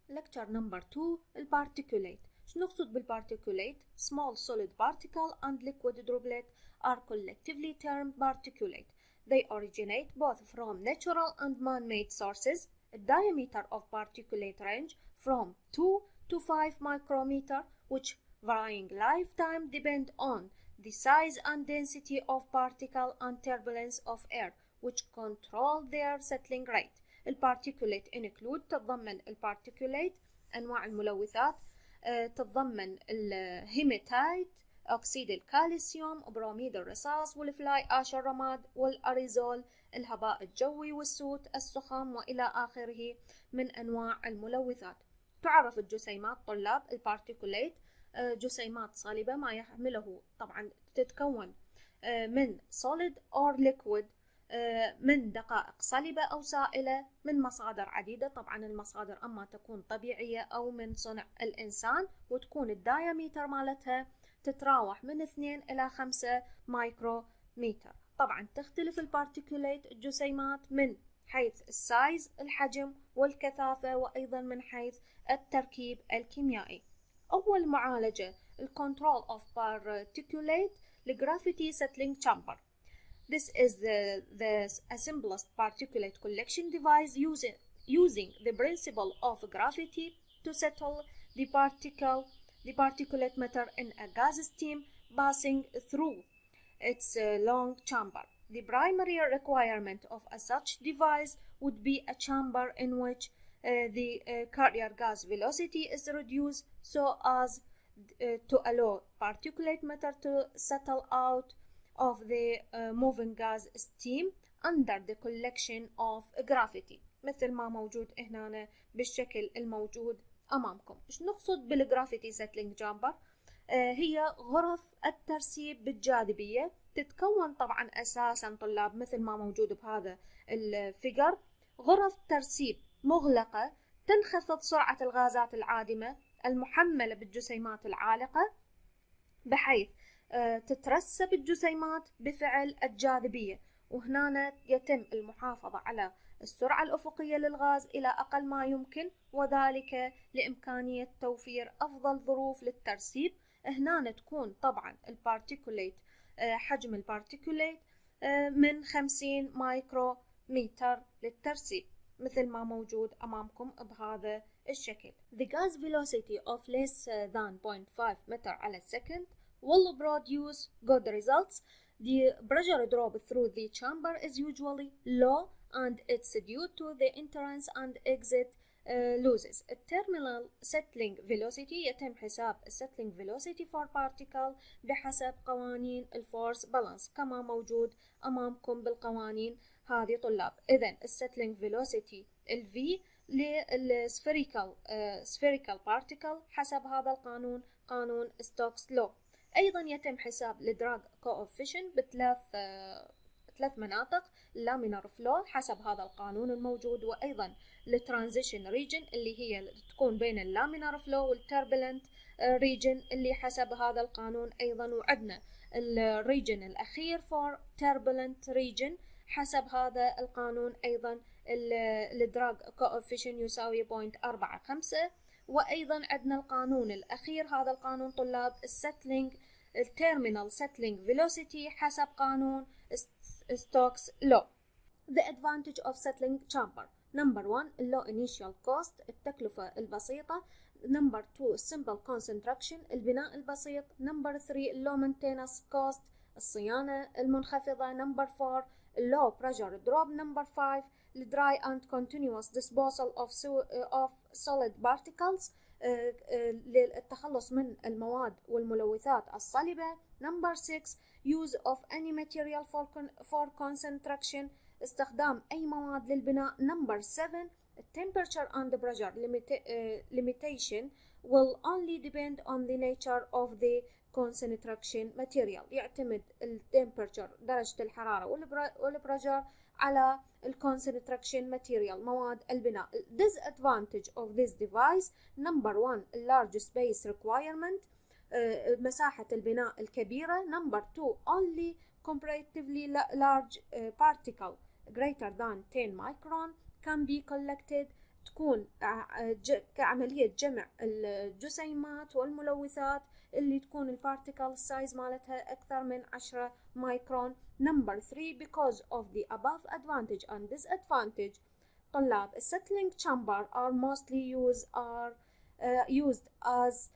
Lecture number 2 البارتيكوليت. شو نقصد بالبارتيكوليت؟ Small solid particle and liquid droplet are collectively termed particulate. They originate both from natural and man-made sources. The diameter of particulate range from 2 to 5 micrometer, which varying lifetime depend on the size and density of particle and turbulence of air, which control their settling rate. البارتيكوليت include تتضمن البارتيكوليت أنواع الملوثات، تتضمن الهيماتايت، أكسيد الكالسيوم، بروميد الرصاص، والفلاي آش الرماد، والأريزول، الهباء الجوي، والسوت، السخام، وإلى آخره من أنواع الملوثات. تعرف الجسيمات طلاب البارتيكوليت جسيمات صلبة ما يحمله طبعا تتكون من solid or liquid، من دقائق صلبة أو سائلة، من مصادر عديدة. طبعا المصادر أما تكون طبيعية أو من صنع الإنسان، وتكون الدايمتر مالتها تتراوح من 2 إلى 5 مايكرومتر. طبعا تختلف البارتيكوليت الجسيمات من حيث السايز الحجم والكثافة، وأيضا من حيث التركيب الكيميائي. أول معالجة الكنترول of particulate الجرافيتي settling chamber. This is a simplest particulate collection device using the principle of gravity to settle the particulate matter in a gas stream passing through its long chamber. The primary requirement of such device would be a chamber in which the carrier gas velocity is reduced so as to allow particulate matter to settle out of the moving gas stream under the collection of gravity، مثل ما موجود هنا بالشكل الموجود أمامكم. إيش نقصد بالجرافيتي سيتلينج جامبر؟ هي غرف الترسيب بالجاذبية، تتكون طبعا أساسا طلاب مثل ما موجود بهذا الفيجر، غرف ترسيب مغلقة تنخفض سرعة الغازات العادمة المحملة بالجسيمات العالقة، بحيث تترسب الجسيمات بفعل الجاذبية، وهنا يتم المحافظة على السرعة الأفقية للغاز إلى أقل ما يمكن، وذلك لإمكانية توفير أفضل ظروف للترسيب. هنا تكون طبعا البارتيكوليت حجم البارتيكوليت من 50 مايكرومتر للترسيب، مثل ما موجود أمامكم بهذا الشكل. The gas velocity of less than 0.5 meter على second will produce good results. The pressure drop through the chamber is usually low and it's due to the entrance and exit losses. Terminal settling velocity يتم حساب settling velocity for particle بحسب قوانين الفورس بالانس كما موجود أمامكم بالقوانين هذه طلاب. إذن settling velocity V للspherical particle حسب هذا القانون، قانون ستوكس لو. أيضا يتم حساب الدراج كوفيشن بثلاث مناطق، اللامينار فلو حسب هذا القانون الموجود، وأيضا الترانزيشن ريجن اللي هي تكون بين اللامينار فلو والتربلنت ريجن اللي حسب هذا القانون أيضا، وعندنا الريجن الأخير فور تربلنت ريجن حسب هذا القانون أيضا الدراج كوفيشن يساوي 0.45. وأيضا عندنا القانون الأخير، هذا القانون طلاب التيرمينال سيتلينج فيلوسيتي حسب قانون ستوكس لو. The advantage of settling chamber: number 1 low initial cost التكلفة البسيطة، number 2 simple construction البناء البسيط، number 3 low maintenance cost الصيانة المنخفضة، number 4 low pressure drop، number 5 dry and continuous disposal of solid particles للتخلص من المواد والملوثات الصلبة، number 6 use of any material for construction استخدام أي مواد للبناء، number 7 temperature and pressure limitation will only depend on the nature of the construction material. يعتمد temperature درجة الحرارة والبريشر على construction material مواد البناء. Disadvantage of this device: number 1 large space requirement مساحة البناء الكبيرة، number 2 only comparatively large particle greater than 10 micron can be collected تكون كعملية جمع الجسيمات والملوثات اللي تكون البارتيكل سايز مالتها أكثر من 10 مايكرون. Number 3 because of the above advantage and disadvantage طلاب settling chamber are mostly used as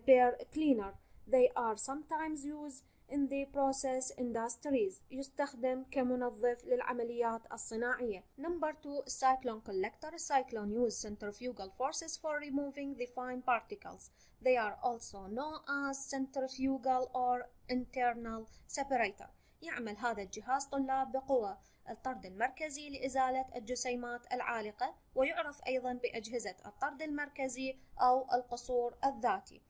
air cleaner. They are sometimes used in the process industries. يستخدم كمنظف للعمليات الصناعية. Number 2 cyclone collector. Cyclone use centrifugal forces for removing the fine particles. They are also known as centrifugal or internal separator. يعمل هذا الجهاز طلاب بقوة الطرد المركزي لإزالة الجسيمات العالقة، ويعرف أيضا بأجهزة الطرد المركزي أو القصور الذاتي.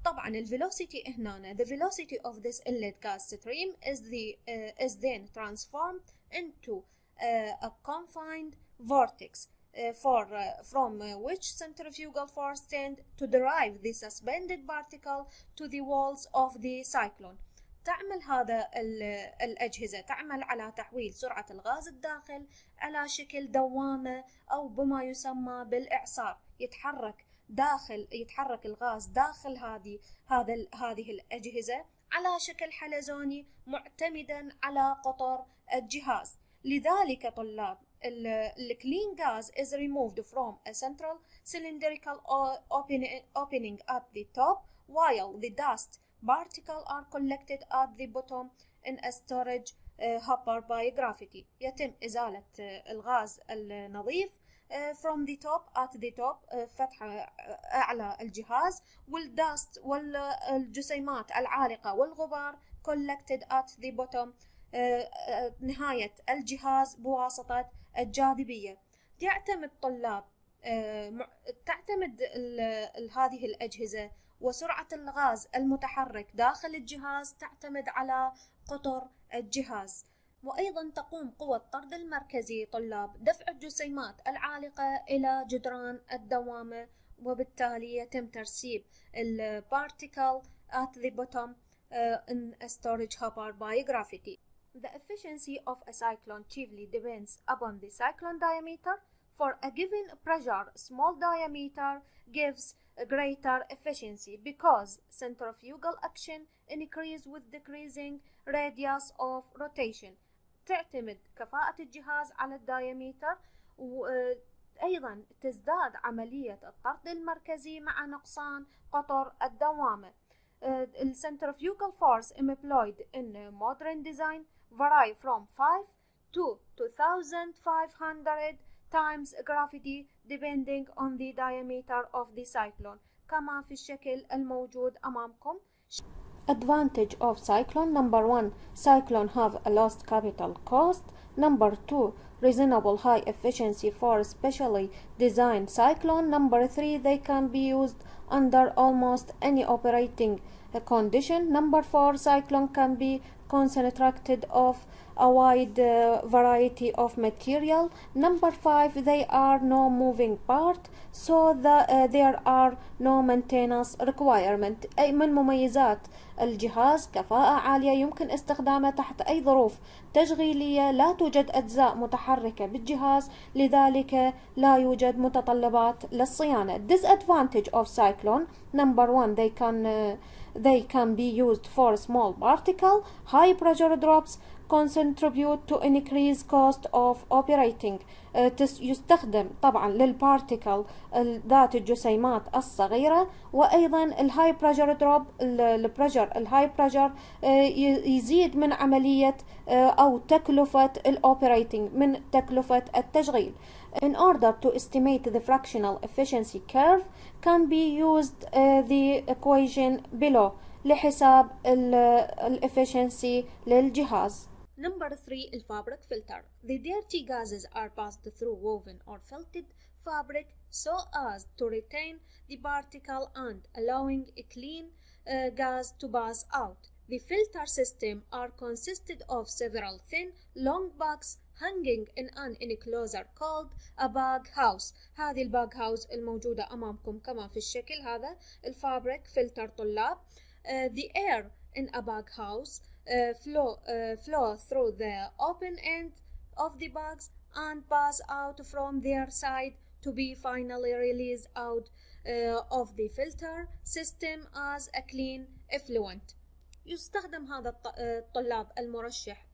طبعا الفيلوسيتي هنا the velocity of this inlet gas stream is then transformed into a confined vortex from which centrifugal force tend to drive the suspended particle to the walls of the cyclone. تعمل هذا الأجهزة تعمل على تحويل سرعة الغاز الداخل على شكل دوامة أو بما يسمى بالإعصار. يتحرك الغاز داخل هذه الأجهزة على شكل حلزوني معتمدا على قطر الجهاز. لذلك طلاب clean gas is removed from a central cylindrical opening at the top, while the dust particles are collected at the bottom in a storage hopper by gravity. يتم إزالة الغاز النظيف from the top at the top فتحة أعلى الجهاز، والداست والجسيمات العالقة والغبار collected at the bottom نهاية الجهاز بواسطة الجاذبية. تعتمد هذه الأجهزة وسرعة الغاز المتحرك داخل الجهاز تعتمد على قطر الجهاز. وأيضا تقوم قوة الطرد المركزي طلاب دفع الجسيمات العالقة إلى جدران الدوامة، وبالتالي يتم ترسيب البارتيكل at the bottom in a storage hopper by gravity. The efficiency of a cyclone chiefly depends upon the cyclone diameter. For a given pressure, small diameter gives a greater efficiency because centrifugal action increases with decreasing radius of rotation. تعتمد كفاءة الجهاز على الدايمتر، وأيضا تزداد عملية الطرد المركزي مع نقصان قطر الدوامة. الcentrifugal force employed in modern design vary from 5 to 2500 times gravity depending on the diameter of the cyclone كما في الشكل الموجود أمامكم. Advantage of cyclone. Number 1, cyclone have a lost capital cost. Number 2, reasonable high efficiency for specially designed cyclone. Number 3, they can be used under almost any operating condition. Number 4, cyclone can be constructed of a wide variety of material. Number 5, they are no moving part, so there are no maintenance requirement. أي من مميزات الجهاز كفاءة عالية يمكن استخدامه تحت أي ظروف تشغيلية، لا توجد أجزاء متحركة بالجهاز، لذلك لا يوجد متطلبات للصيانة. Disadvantage of cyclone. Number 1, they can be used for small particle. High pressure drops contribute to increased cost of operating. يستخدم طبعا للبارتيكل ذات الجسيمات الصغيرة، وأيضا الهاي بريشر دروب الهاي بريشر يزيد من عملية أو تكلفة الأوبريتنج، من تكلفة التشغيل. In order to estimate the fractional efficiency curve can be used the equation below لحساب الefficiency للجهاز. Number 3, الفابريك filter. The dirty gases are passed through woven or felted fabric so as to retain the particle and allowing a clean gas to pass out. The filter system are consisted of several thin, long bags hanging in an enclosure called a bag house. هذه الباج هاوس الموجودة أمامكم كما في الشكل هذا الفابريك filter طلاب. The air in a bag house flow through the open end of the bags and pass out from their side to be finally released out of the filter system as a clean effluent. يستخدم هذا الطلاب المرشح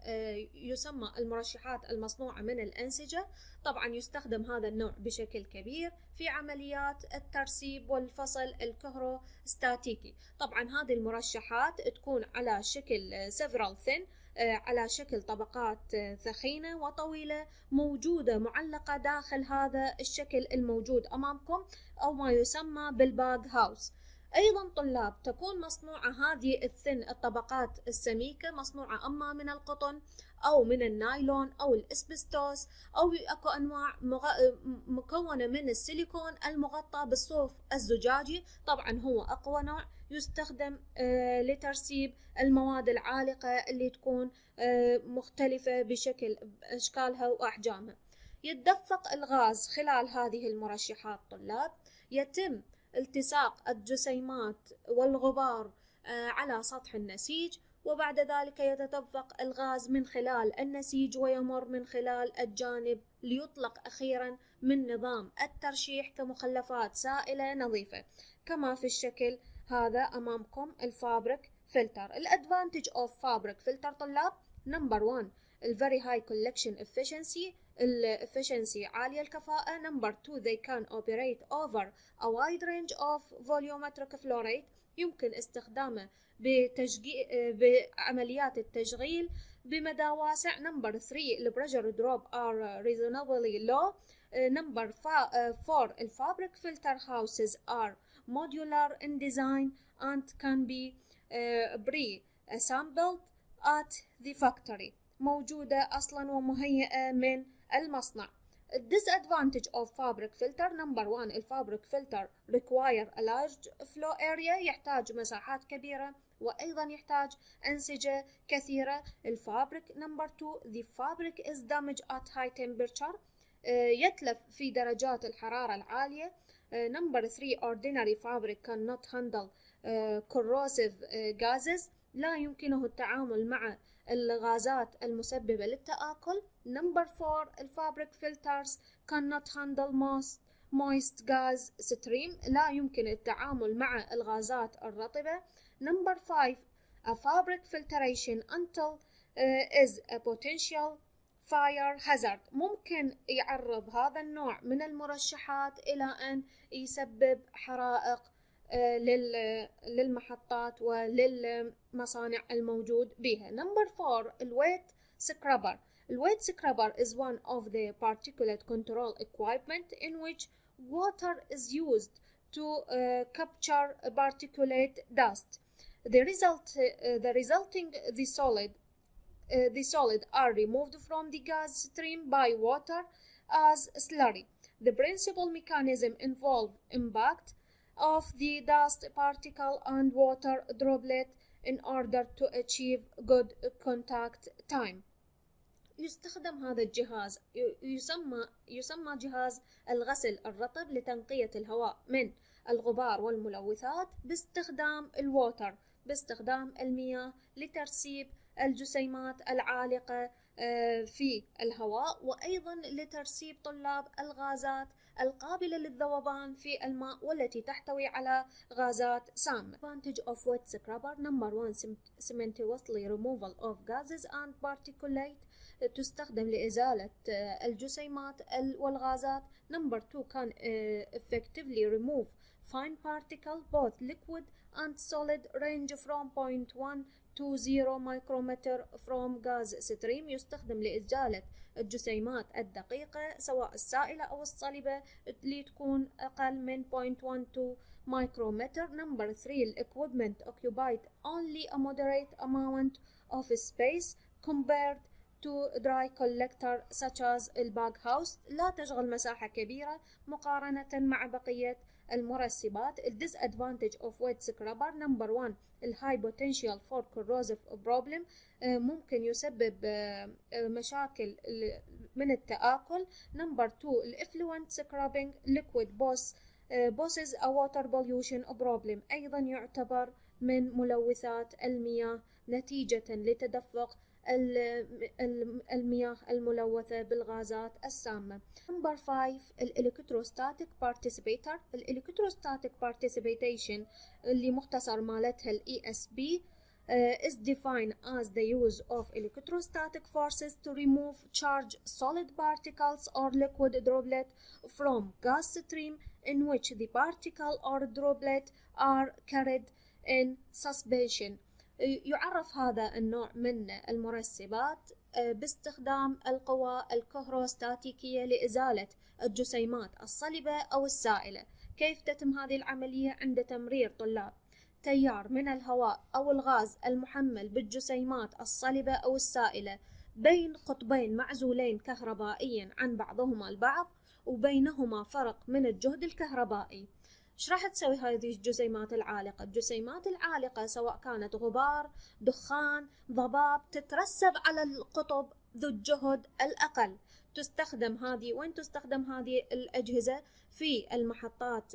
يسمى المرشحات المصنوعة من الأنسجة. طبعا يستخدم هذا النوع بشكل كبير في عمليات الترسيب والفصل الكهروستاتيكي. طبعا هذه المرشحات تكون على شكل several thin، على شكل طبقات ثخينة وطويلة موجودة معلقة داخل هذا الشكل الموجود أمامكم أو ما يسمى بالباغ هاوس. أيضا طلاب تكون مصنوعة هذه الطبقات السميكة مصنوعة أما من القطن أو من النايلون أو الإسبستوس أو أكو أنواع مكونة من السيليكون المغطى بالصوف الزجاجي. طبعا هو أقوى نوع يستخدم لترسيب المواد العالقة اللي تكون مختلفة بشكل أشكالها وأحجامها. يتدفق الغاز خلال هذه المرشحات طلاب. يتم التصاق الجسيمات والغبار على سطح النسيج، وبعد ذلك يتدفق الغاز من خلال النسيج ويمر من خلال الجانب ليطلق أخيرا من نظام الترشيح كمخلفات سائلة نظيفة كما في الشكل هذا أمامكم الفابريك فلتر. الادفانتج اوف فابريك فلتر طلاب: نمبر 1 الفيري هاي collection efficiency، الافشنسي عالية الكفاءة. نمبر 2 they can operate over a wide range of volumetric flow rate، يمكن استخدامه بعمليات التشغيل بمدى واسع. نمبر 3 البريشر دروب are reasonably low. نمبر 4 الفابريك فلتر houses are modular in design and can be pre-assembled at the factory، موجودة أصلا ومهيئة من المصنع. disadvantage of fabric filter: number 1 الفابريك filter require a large flow area، يحتاج مساحات كبيرة وأيضا يحتاج أنسجة كثيرة. الفابريك. number 2 the fabric is damaged at high temperature، يتلف في درجات الحرارة العالية. number 3 ordinary fabric cannot handle corrosive gases، لا يمكنه التعامل مع الغازات المسببة للتآكل. number 4 الفابريك filters cannot handle moist gas stream، لا يمكن التعامل مع الغازات الرطبة. number 5 a fabric filtration until is a potential fire hazard، ممكن يعرض هذا النوع من المرشحات إلى أن يسبب حرائق للمحطات وللمصانع الموجود بها. number 4 الويت سكرابر. الويت سكرابر is one of the particulate control equipment in which water is used to capture particulate dust. The solid are removed from the gas stream by water as slurry. The principal mechanism involves impact of the dust particle and water droplet in order to achieve good contact time. يستخدم هذا الجهاز يسمى جهاز الغسل الرطب لتنقية الهواء من الغبار والملوثات باستخدام الووتر، باستخدام المياه لترسيب الجسيمات العالقة في الهواء، وأيضا لترسيب طلاب الغازات القابلة للذوبان في الماء والتي تحتوي على غازات سامة. Advantage of wet scrubber: number 1 simultaneously removal of gases and particulate، تستخدم لإزالة الجسيمات والغازات. number 2 can effectively remove fine particle both liquid and solid range from 0.1 to 0 micrometer from gas stream، يستخدم لإزالة الجسيمات الدقيقة سواء السائلة أو الصلبة اللي تكون أقل من 0.1 to micrometer. number 3 equipment occupied only a moderate amount of space compared to dry collector such as الباغ هاوس، لا تشغل مساحة كبيرة مقارنة مع بقية المرسبات. disadvantage of wet scrubber: number 1 high potential for corrosive problem، ممكن يسبب مشاكل من التآكل. number 2 effluent scrubbing liquid poses a water pollution problem، أيضا يعتبر من ملوثات المياه نتيجة لتدفق المياه الملوثة بالغازات السامة. Number 5 الإلكتروستاتيك participator. الإلكتروستاتيك participation اللي مختصر مالتها ال ESP is defined as the use of electrostatic forces to remove charged solid particles or liquid droplet from gas stream in which the particle or droplet are carried in suspension. يعرف هذا النوع من المرسبات باستخدام القوى الكهروستاتيكية لإزالة الجسيمات الصلبة أو السائلة. كيف تتم هذه العملية؟ عند تمرير طلاب تيار من الهواء أو الغاز المحمل بالجسيمات الصلبة أو السائلة بين قطبين معزولين كهربائيا عن بعضهما البعض وبينهما فرق من الجهد الكهربائي. ايش راح تسوي هذه الجسيمات العالقة؟ الجسيمات العالقة سواء كانت غبار، دخان، ضباب، تترسب على القطب ذو الجهد الأقل. تستخدم هذه، وين تستخدم هذه الأجهزة؟ في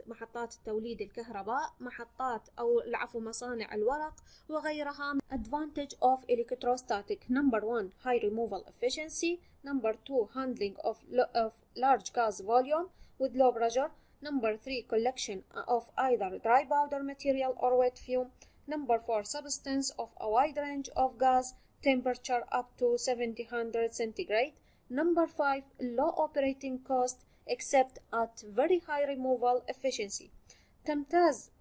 محطات التوليد الكهرباء، مصانع الورق وغيرها. Advantage of electrostatic. Number 1 high removal efficiency. Number 2 handling of large gas volume with low pressure. Number 3 collection of either dry powder material or wet fume. Number 4 substance of a wide range of gas temperature up to 700 centigrade. Number 5 low operating cost except at very high removal efficiency.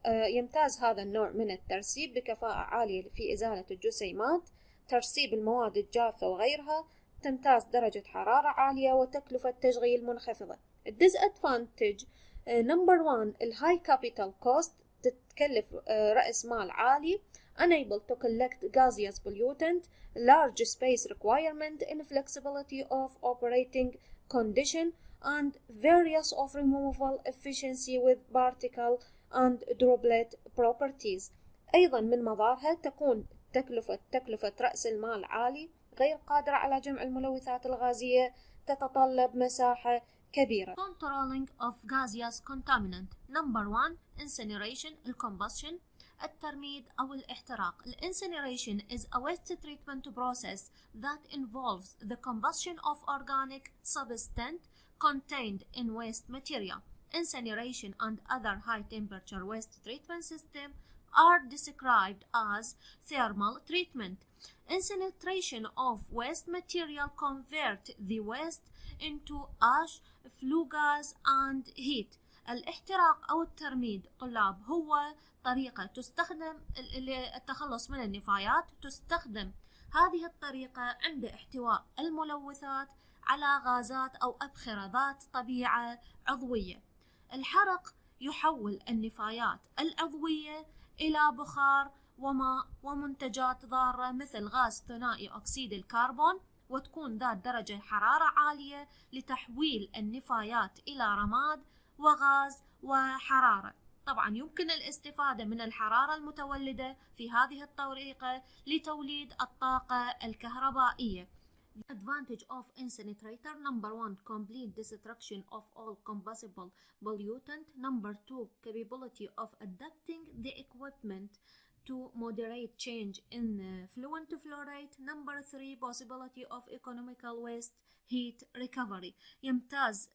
يمتاز هذا النوع من الترسيب بكفاءة عالية في إزالة الجسيمات، ترسيب المواد الجافة وغيرها، تمتاز درجة حرارة عالية وتكلفة تشغيل منخفضة. Disadvantage number 1 الهاي capital cost، تتكلف رأس مال عالي. Unable to collect gaseous pollutant. Large space requirement. Inflexibility of operating condition and various of removal efficiency with particle and droplet properties. أيضا من مظاهرها تكون تكلفة رأس المال عالي، غير قادرة على جمع الملوثات الغازية، تتطلب مساحة كبيرة. Controlling of gaseous contaminant. Number 1 incineration الcombustion، الترميد أو الاحتراق. Incineration is a waste treatment process that involves the combustion of organic substance contained in waste material. Incineration and other high temperature waste treatment systems are described as thermal treatment. Incineration of waste material convert the waste into ash, flue gas and heat. الاحتراق أو الترميد طلاب هو طريقة تستخدم للتخلص من النفايات. تستخدم هذه الطريقة عند احتواء الملوثات على غازات أو أبخرة ذات طبيعة عضوية. الحرق يحول النفايات العضوية إلى بخار وماء ومنتجات ضارة مثل غاز ثنائي أكسيد الكربون، وتكون ذات درجة حرارة عالية لتحويل النفايات إلى رماد وغاز وحرارة. طبعا يمكن الاستفادة من الحرارة المتولدة في هذه الطريقة لتوليد الطاقة الكهربائية. Advantage of incinerator. Number 1 complete destruction of all combustible pollutant. Number 2 capability of adapting the equipment to moderate change in fluent flow rate. Number 3 possibility of economical waste heat recovery.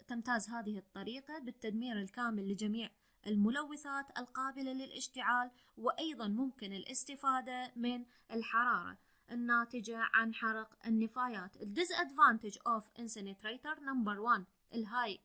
تمتاز هذه الطريقة بالتدمير الكامل لجميع الملوثات القابلة للاشتعال، وأيضا ممكن الاستفادة من الحرارة الناتجة عن حرق النفايات. Disadvantage of incinerator. Number 1 high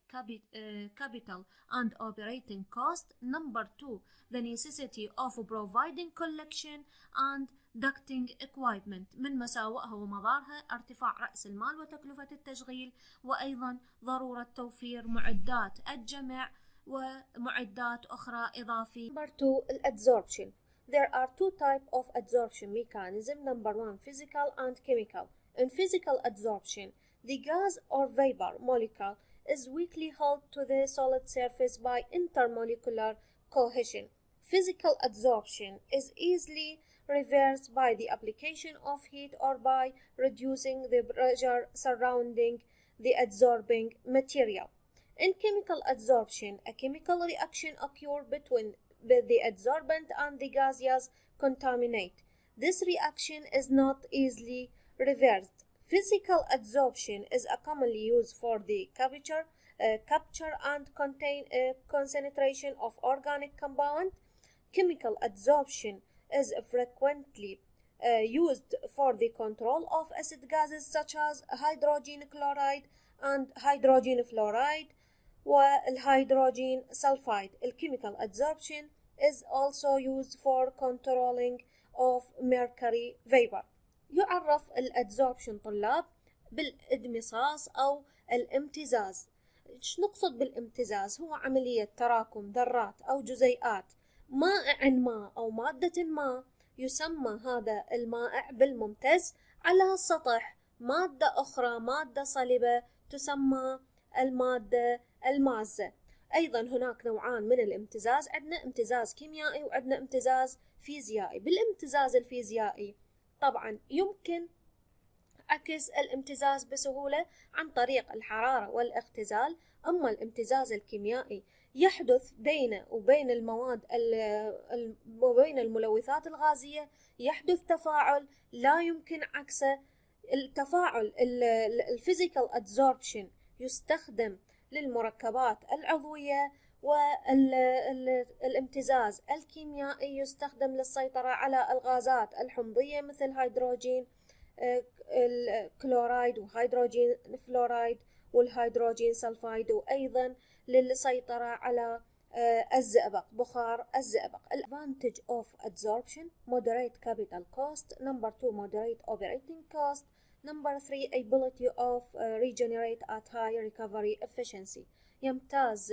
capital and operating cost. Number 2 the necessity of providing collection and ducting equipment. من مساوئها ومضارها ارتفاع رأس المال وتكلفة التشغيل، وأيضا ضرورة توفير معدات الجمع ومعدات أخرى إضافية. Number 2 الabsorption. There are two types of adsorption mechanism. Number 1 physical and chemical. In physical adsorption, the gas or vapor molecule is weakly held to the solid surface by intermolecular cohesion. Physical adsorption is easily reversed by the application of heat or by reducing the pressure surrounding the adsorbing material. In chemical adsorption, a chemical reaction occurs between the adsorbent and the gaseous contaminant. This reaction is not easily Reversed. Physical adsorption is a commonly used for the capture and concentration of organic compound. Chemical adsorption is frequently used for the control of acid gases such as hydrogen chloride and hydrogen fluoride والhydrogen sulfide. Chemical adsorption is also used for controlling of mercury vapor. يعرف الادزوربشن طلاب بالادمصاص أو الامتزاز. إيش نقصد بالامتزاز؟ هو عملية تراكم ذرات أو جزيئات مائع ما أو مادة ما، يسمى هذا المائع بالممتز على سطح مادة أخرى، مادة صلبة تسمى المادة المازة. أيضا هناك نوعان من الامتزاز، عندنا امتزاز كيميائي وعندنا امتزاز فيزيائي. بالامتزاز الفيزيائي طبعا يمكن عكس الامتزاز بسهولة عن طريق الحرارة والاختزال. أما الامتزاز الكيميائي يحدث بين وبين المواد وبين الملوثات الغازية يحدث تفاعل لا يمكن عكسه. التفاعل الفيزيكال adsorption يستخدم للمركبات العضوية، والامتزاز الكيميائي يستخدم للسيطرة على الغازات الحمضية مثل هيدروجين الكلورايد وهيدروجين فلورايد والهيدروجين سلفايد، وأيضا للسيطرة على الزئبق، بخار الزئبق. Advantage of adsorption: moderate capital cost. Number 2, moderate operating cost. Number 3, ability of regenerate at high recovery efficiency. يمتاز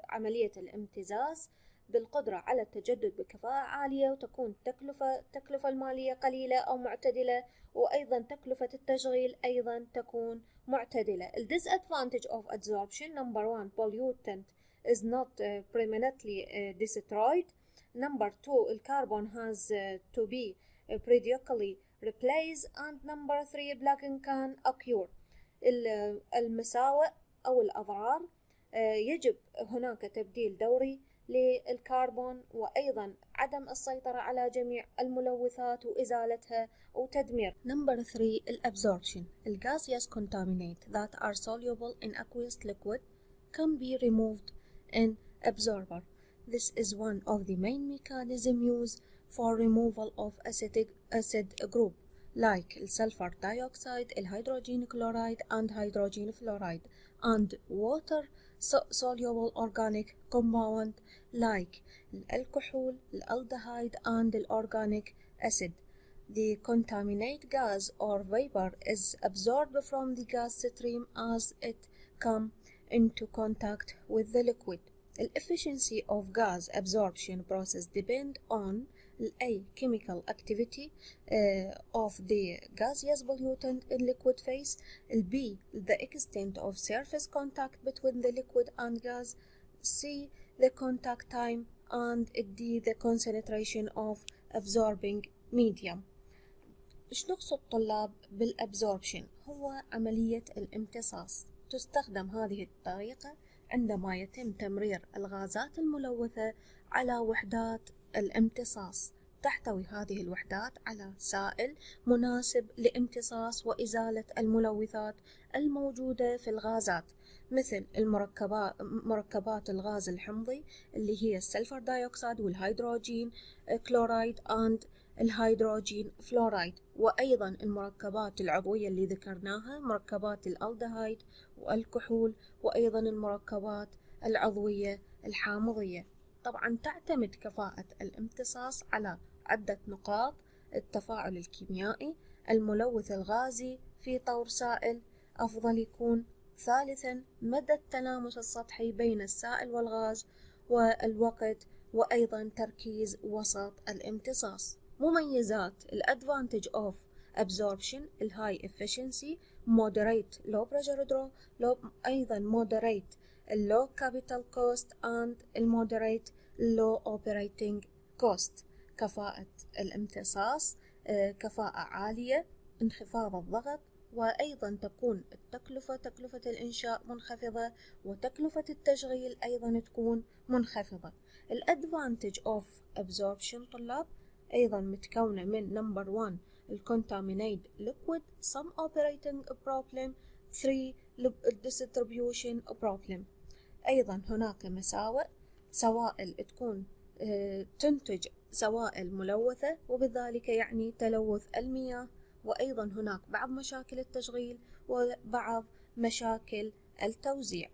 عملية الامتزاز بالقدرة على التجدد بكفاءة عالية، وتكون التكلفة المالية قليلة أو معتدلة، وأيضا تكلفة التشغيل أيضا تكون معتدلة. Disadvantage of adsorption: Number 1, pollutant is not permanently destroyed. Number 2, الكربون has to be periodically replaced. And number 3, plugging can occur. المساوئ أو الأضرار: يجب هناك تبديل دوري للكربون، وأيضا عدم السيطرة على جميع الملوثات وإزالتها وتدمير. Number 3, الabsorption. Gaseous contaminants that are soluble in aqueous liquid can be removed in absorber. This is one of the main mechanisms used for removal of acid group like sulfur dioxide, hydrogen chloride and hydrogen fluoride, and water soluble organic compound like alcohol, aldehyde and organic acid. The contaminated gas or vapor is absorbed from the gas stream as it comes into contact with the liquid. The efficiency of gas absorption process depends on A, chemical activity of the gaseous pollutant in liquid phase. B, the extent of surface contact between the liquid and gas. C, the contact time. And D, the concentration of absorbing medium. إيش نقصد طلاب بالabsorption؟ هو عملية الامتصاص. تستخدم هذه الطريقة عندما يتم تمرير الغازات الملوثة على وحدات الامتصاص. تحتوي هذه الوحدات على سائل مناسب لامتصاص وإزالة الملوثات الموجودة في الغازات، مثل مركبات الغاز الحمضي اللي هي السلفر دايوكسيد والهيدروجين كلورايد and الهيدروجين فلورايد، وأيضا المركبات العضوية اللي ذكرناها مركبات الألدهايد والكحول، وأيضا المركبات العضوية الحامضية. طبعا تعتمد كفاءة الامتصاص على عدة نقاط: التفاعل الكيميائي، الملوث الغازي في طور سائل أفضل يكون، ثالثا مدى التلامس السطحي بين السائل والغاز، والوقت، وأيضا تركيز وسط الامتصاص. مميزات الادفانتج of absorption: الهاي efficiency، moderate low pressure draw، أيضا moderate low capital cost and moderate low operating cost. كفاءة الامتصاص كفاءة عالية، انخفاض الضغط، وأيضا تكون تكلفة الإنشاء منخفضة، وتكلفة التشغيل أيضا تكون منخفضة. الادفانتج of absorption طلاب أيضا متكونة من number 1 contaminated liquid some operating problem 3 distribution problem. أيضا هناك مساوئ سوائل تكون تنتج سوائل ملوثة وبذلك يعني تلوث المياه، وأيضا هناك بعض مشاكل التشغيل وبعض مشاكل التوزيع.